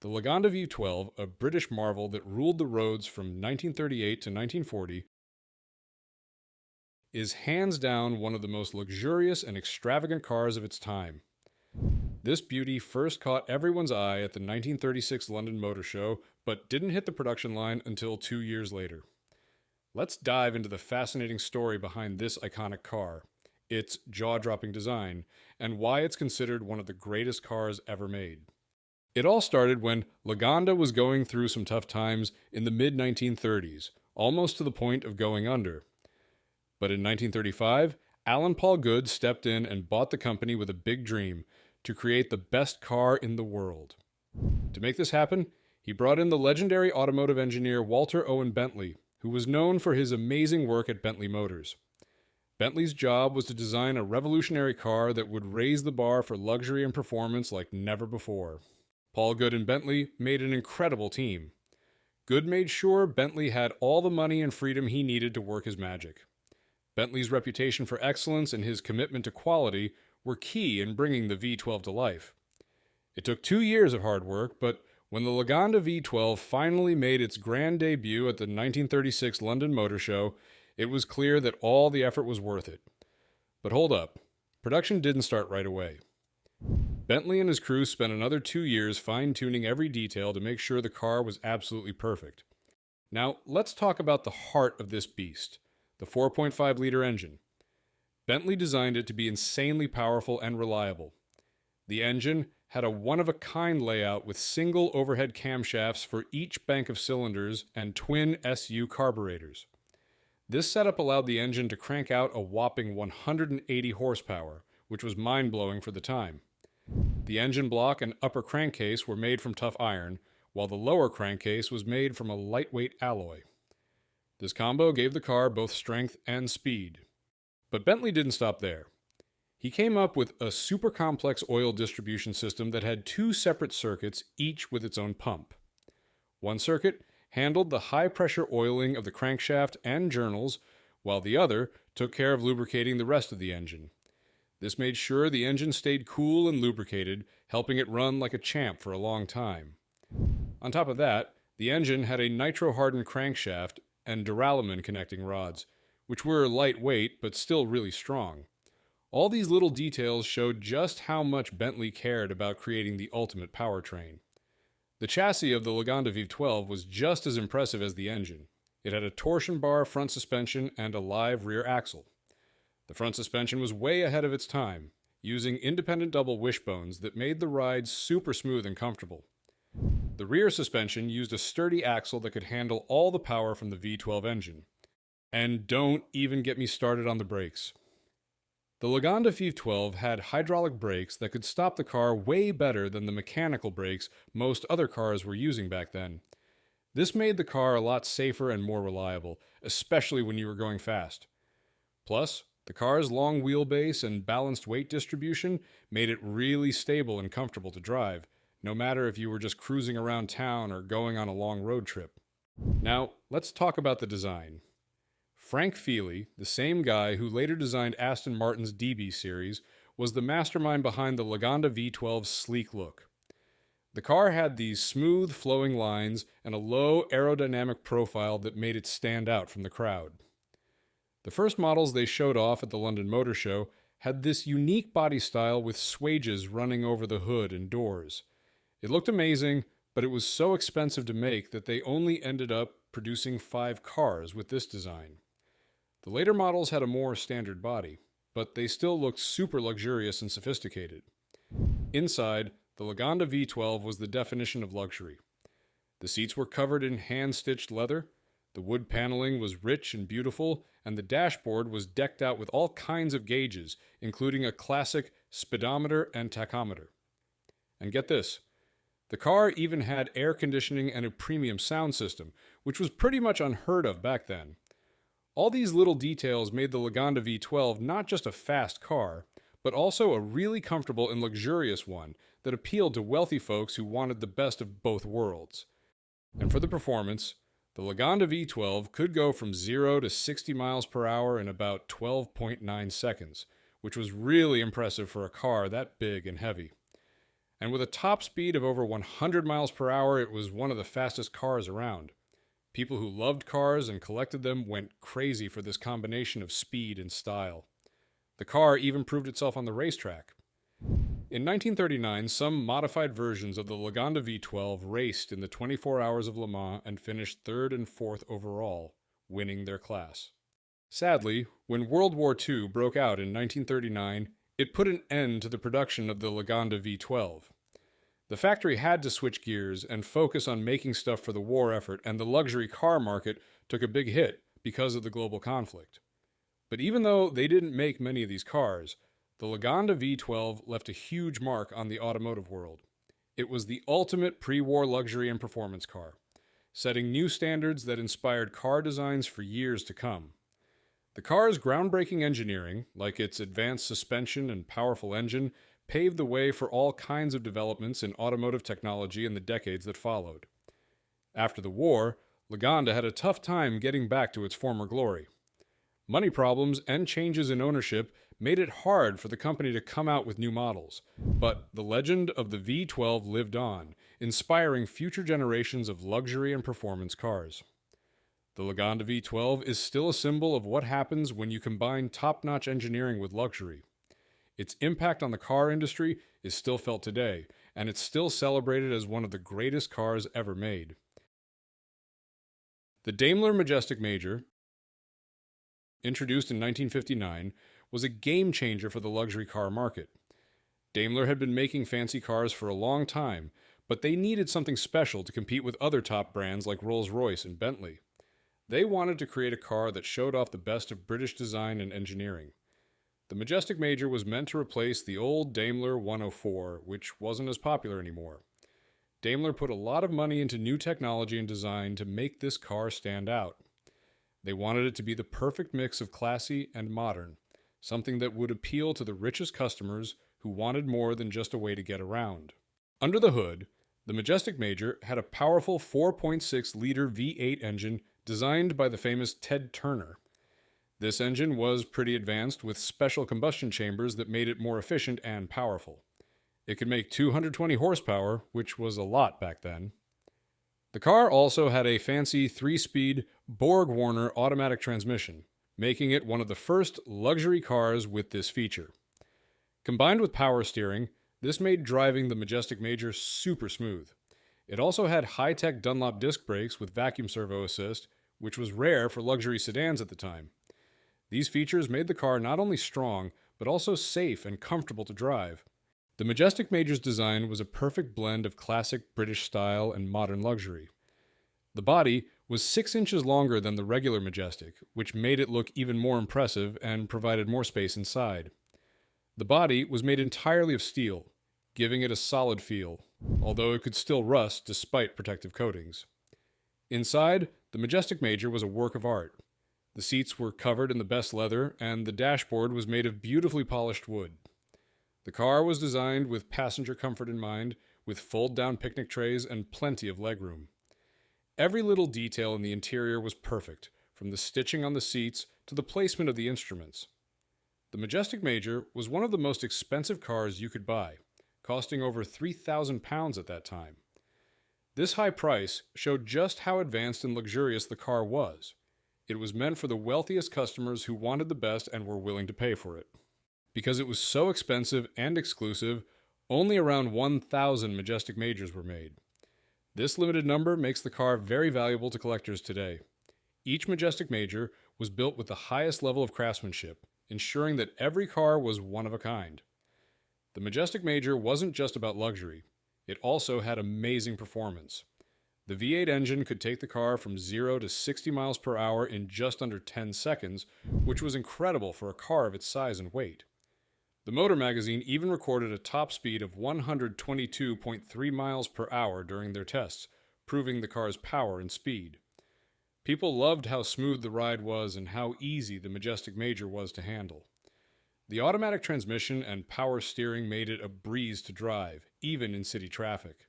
The Lagonda V12, a British marvel that ruled the roads from 1938 to 1940, is hands down one of the most luxurious and extravagant cars of its time. This beauty first caught everyone's eye at the 1936 London Motor Show, but didn't hit the production line until 2 years later. Let's dive into the fascinating story behind this iconic car, its jaw-dropping design, and why it's considered one of the greatest cars ever made. It all started when Lagonda was going through some tough times in the mid-1930s, almost to the point of going under. But in 1935, Alan Paul Good stepped in and bought the company with a big dream to create the best car in the world. To make this happen, he brought in the legendary automotive engineer Walter Owen Bentley, who was known for his amazing work at Bentley Motors. Bentley's job was to design a revolutionary car that would raise the bar for luxury and performance like never before. Paul Good and Bentley made an incredible team. Good made sure Bentley had all the money and freedom he needed to work his magic. Bentley's reputation for excellence and his commitment to quality were key in bringing the V12 to life. It took 2 years of hard work, but when the Lagonda V12 finally made its grand debut at the 1936 London Motor Show, it was clear that all the effort was worth it. But hold up, production didn't start right away. Bentley and his crew spent another 2 years fine-tuning every detail to make sure the car was absolutely perfect. Now, let's talk about the heart of this beast, the 4.5-liter engine. Bentley designed it to be insanely powerful and reliable. The engine had a one-of-a-kind layout with single overhead camshafts for each bank of cylinders and twin SU carburetors. This setup allowed the engine to crank out a whopping 180 horsepower, which was mind-blowing for the time. The engine block and upper crankcase were made from tough iron, while the lower crankcase was made from a lightweight alloy. This combo gave the car both strength and speed. But Bentley didn't stop there. He came up with a super complex oil distribution system that had 2 separate circuits, each with its own pump. One circuit handled the high-pressure oiling of the crankshaft and journals, while the other took care of lubricating the rest of the engine. This made sure the engine stayed cool and lubricated, helping it run like a champ for a long time. On top of that, the engine had a nitro-hardened crankshaft and duralumin connecting rods, which were lightweight but still really strong. All these little details showed just how much Bentley cared about creating the ultimate powertrain. The chassis of the Lagonda V12 was just as impressive as the engine. It had a torsion bar front suspension and a live rear axle. The front suspension was way ahead of its time, using independent double wishbones that made the ride super smooth and comfortable. The rear suspension used a sturdy axle that could handle all the power from the V12 engine. And don't even get me started on the brakes. The Lagonda V12 had hydraulic brakes that could stop the car way better than the mechanical brakes most other cars were using back then. This made the car a lot safer and more reliable, especially when you were going fast. Plus, the car's long wheelbase and balanced weight distribution made it really stable and comfortable to drive, no matter if you were just cruising around town or going on a long road trip. Now, let's talk about the design. Frank Feely, the same guy who later designed Aston Martin's DB series, was the mastermind behind the Lagonda V12's sleek look. The car had these smooth, flowing lines and a low aerodynamic profile that made it stand out from the crowd. The first models they showed off at the London Motor Show had this unique body style with swages running over the hood and doors. It looked amazing, but it was so expensive to make that they only ended up producing 5 cars with this design. The later models had a more standard body, but they still looked super luxurious and sophisticated. Inside, the Lagonda V12 was the definition of luxury. The seats were covered in hand-stitched leather, the wood paneling was rich and beautiful, and the dashboard was decked out with all kinds of gauges, including a classic speedometer and tachometer. And get this, the car even had air conditioning and a premium sound system, which was pretty much unheard of back then. All these little details made the Lagonda V12 not just a fast car, but also a really comfortable and luxurious one that appealed to wealthy folks who wanted the best of both worlds. And for the performance, the Lagonda V12 could go from 0 to 60 miles per hour in about 12.9 seconds, which was really impressive for a car that big and heavy. And with a top speed of over 100 miles per hour, it was one of the fastest cars around. People who loved cars and collected them went crazy for this combination of speed and style. The car even proved itself on the racetrack. In 1939, some modified versions of the Lagonda V12 raced in the 24 Hours of Le Mans and finished 3rd and 4th overall, winning their class. Sadly, when World War II broke out in 1939, it put an end to the production of the Lagonda V12. The factory had to switch gears and focus on making stuff for the war effort, and the luxury car market took a big hit because of the global conflict. But even though they didn't make many of these cars, the Lagonda V12 left a huge mark on the automotive world. It was the ultimate pre-war luxury and performance car, setting new standards that inspired car designs for years to come. The car's groundbreaking engineering, like its advanced suspension and powerful engine, paved the way for all kinds of developments in automotive technology in the decades that followed. After the war, Lagonda had a tough time getting back to its former glory. Money problems and changes in ownership made it hard for the company to come out with new models, but the legend of the V12 lived on, inspiring future generations of luxury and performance cars. The Lagonda V12 is still a symbol of what happens when you combine top-notch engineering with luxury. Its impact on the car industry is still felt today, and it's still celebrated as one of the greatest cars ever made. The Daimler Majestic Major, introduced in 1959, was a game changer for the luxury car market. Daimler had been making fancy cars for a long time, but they needed something special to compete with other top brands like Rolls-Royce and Bentley. They wanted to create a car that showed off the best of British design and engineering. The Majestic Major was meant to replace the old Daimler 104, which wasn't as popular anymore. Daimler put a lot of money into new technology and design to make this car stand out. They wanted it to be the perfect mix of classy and modern, something that would appeal to the richest customers who wanted more than just a way to get around. Under the hood, the Majestic Major had a powerful 4.6-liter V8 engine designed by the famous Ted Turner. This engine was pretty advanced, with special combustion chambers that made it more efficient and powerful. It could make 220 horsepower, which was a lot back then. The car also had a fancy 3-speed Borg-Warner automatic transmission, making it one of the first luxury cars with this feature. Combined with power steering, this made driving the Majestic Major super smooth. It also had high-tech Dunlop disc brakes with vacuum servo assist, which was rare for luxury sedans at the time. These features made the car not only strong, but also safe and comfortable to drive. The Majestic Major's design was a perfect blend of classic British style and modern luxury. The body was 6 inches longer than the regular Majestic, which made it look even more impressive and provided more space inside. The body was made entirely of steel, giving it a solid feel, although it could still rust despite protective coatings. Inside, the Majestic Major was a work of art. The seats were covered in the best leather, and the dashboard was made of beautifully polished wood. The car was designed with passenger comfort in mind, with fold-down picnic trays and plenty of legroom. Every little detail in the interior was perfect, from the stitching on the seats to the placement of the instruments. The Majestic Major was one of the most expensive cars you could buy, costing over £3,000 at that time. This high price showed just how advanced and luxurious the car was. It was meant for the wealthiest customers who wanted the best and were willing to pay for it. Because it was so expensive and exclusive, only around 1,000 Majestic Majors were made. This limited number makes the car very valuable to collectors today. Each Majestic Major was built with the highest level of craftsmanship, ensuring that every car was one of a kind. The Majestic Major wasn't just about luxury. It also had amazing performance. The V8 engine could take the car from 0 to 60 miles per hour in just under 10 seconds, which was incredible for a car of its size and weight. The Motor Magazine even recorded a top speed of 122.3 miles per hour during their tests, proving the car's power and speed. People loved how smooth the ride was and how easy the Majestic Major was to handle. The automatic transmission and power steering made it a breeze to drive, even in city traffic.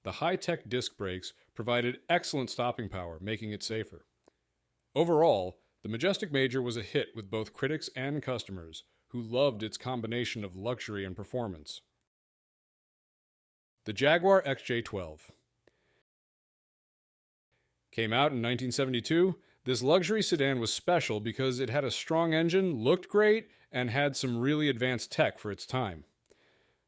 The high-tech disc brakes provided excellent stopping power, making it safer. Overall, the Majestic Major was a hit with both critics and customers, who loved its combination of luxury and performance. The Jaguar XJ12. Came out in 1972, this luxury sedan was special because it had a strong engine, looked great, and had some really advanced tech for its time.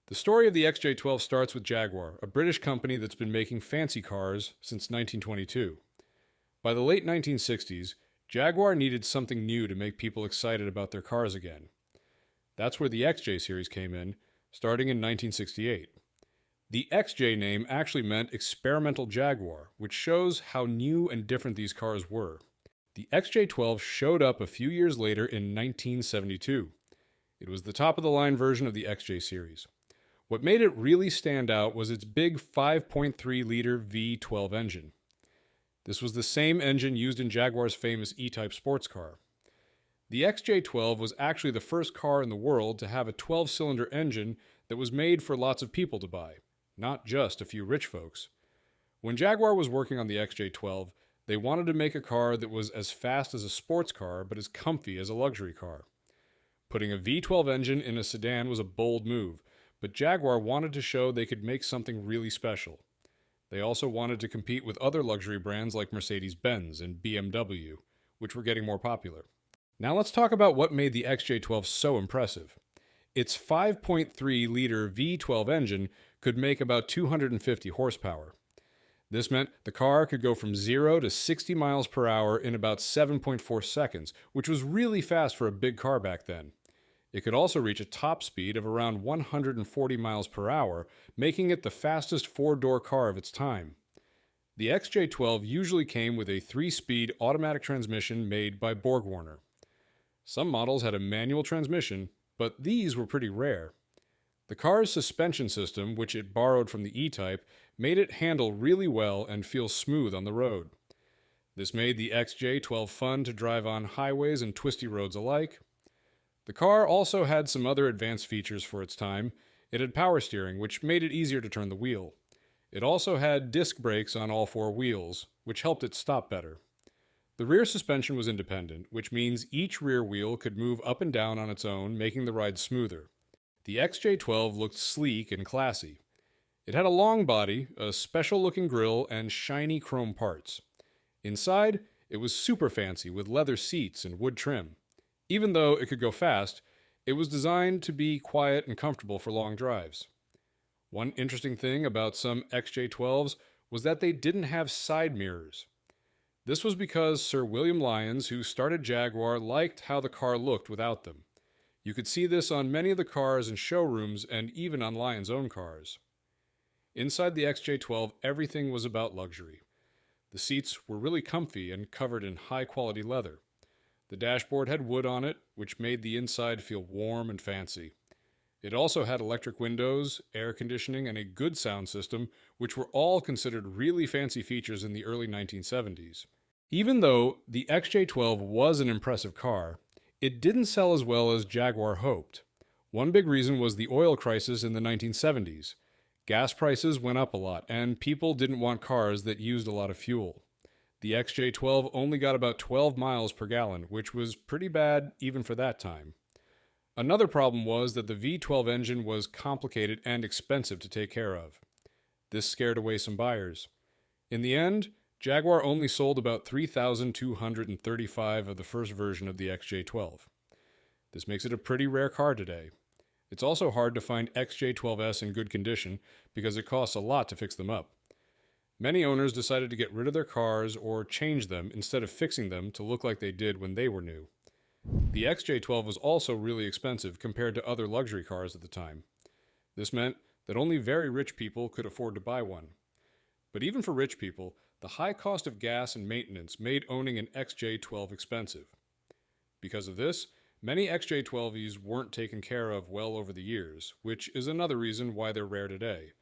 The story of the XJ12 starts with Jaguar, a British company that's been making fancy cars since 1922. By the late 1960s, Jaguar needed something new to make people excited about their cars again. That's where the XJ series came in, starting in 1968. The XJ name actually meant Experimental Jaguar, which shows how new and different these cars were. The XJ12 showed up a few years later in 1972. It was the top-of-the-line version of the XJ series. What made it really stand out was its big 5.3-liter V12 engine. This was the same engine used in Jaguar's famous E-Type sports car. The XJ12 was actually the first car in the world to have a 12-cylinder engine that was made for lots of people to buy, not just a few rich folks. When Jaguar was working on the XJ12, they wanted to make a car that was as fast as a sports car but as comfy as a luxury car. Putting a V12 engine in a sedan was a bold move, but Jaguar wanted to show they could make something really special. They also wanted to compete with other luxury brands like Mercedes-Benz and BMW, which were getting more popular. Now let's talk about what made the XJ12 so impressive. Its 5.3-liter V12 engine could make about 250 horsepower. This meant the car could go from 0 to 60 miles per hour in about 7.4 seconds, which was really fast for a big car back then. It could also reach a top speed of around 140 miles per hour, making it the fastest four-door car of its time. The XJ12 usually came with a 3-speed automatic transmission made by BorgWarner. Some models had a manual transmission, but these were pretty rare. The car's suspension system, which it borrowed from the E-Type, made it handle really well and feel smooth on the road. This made the XJ12 fun to drive on highways and twisty roads alike. The car also had some other advanced features for its time. It had power steering, which made it easier to turn the wheel. It also had disc brakes on all 4 wheels, which helped it stop better. The rear suspension was independent, which means each rear wheel could move up and down on its own, making the ride smoother. The XJ12 looked sleek and classy. It had a long body, a special-looking grille, and shiny chrome parts. Inside, it was super fancy with leather seats and wood trim. Even though it could go fast, it was designed to be quiet and comfortable for long drives. One interesting thing about some XJ12s was that they didn't have side mirrors. This was because Sir William Lyons, who started Jaguar, liked how the car looked without them. You could see this on many of the cars in showrooms and even on Lyons' own cars. Inside the XJ12, everything was about luxury. The seats were really comfy and covered in high-quality leather. The dashboard had wood on it, which made the inside feel warm and fancy. It also had electric windows, air conditioning, and a good sound system, which were all considered really fancy features in the early 1970s. Even though the XJ12 was an impressive car, it didn't sell as well as Jaguar hoped. One big reason was the oil crisis in the 1970s. Gas prices went up a lot, and people didn't want cars that used a lot of fuel. The XJ12 only got about 12 miles per gallon, which was pretty bad even for that time. Another problem was that the V12 engine was complicated and expensive to take care of. This scared away some buyers. In the end, Jaguar only sold about 3,235 of the first version of the XJ12. This makes it a pretty rare car today. It's also hard to find XJ12s in good condition because it costs a lot to fix them up. Many owners decided to get rid of their cars or change them instead of fixing them to look like they did when they were new. The XJ12 was also really expensive compared to other luxury cars at the time. This meant that only very rich people could afford to buy one. But even for rich people, the high cost of gas and maintenance made owning an XJ12 expensive. Because of this, many XJ12s weren't taken care of well over the years, which is another reason why they're rare today.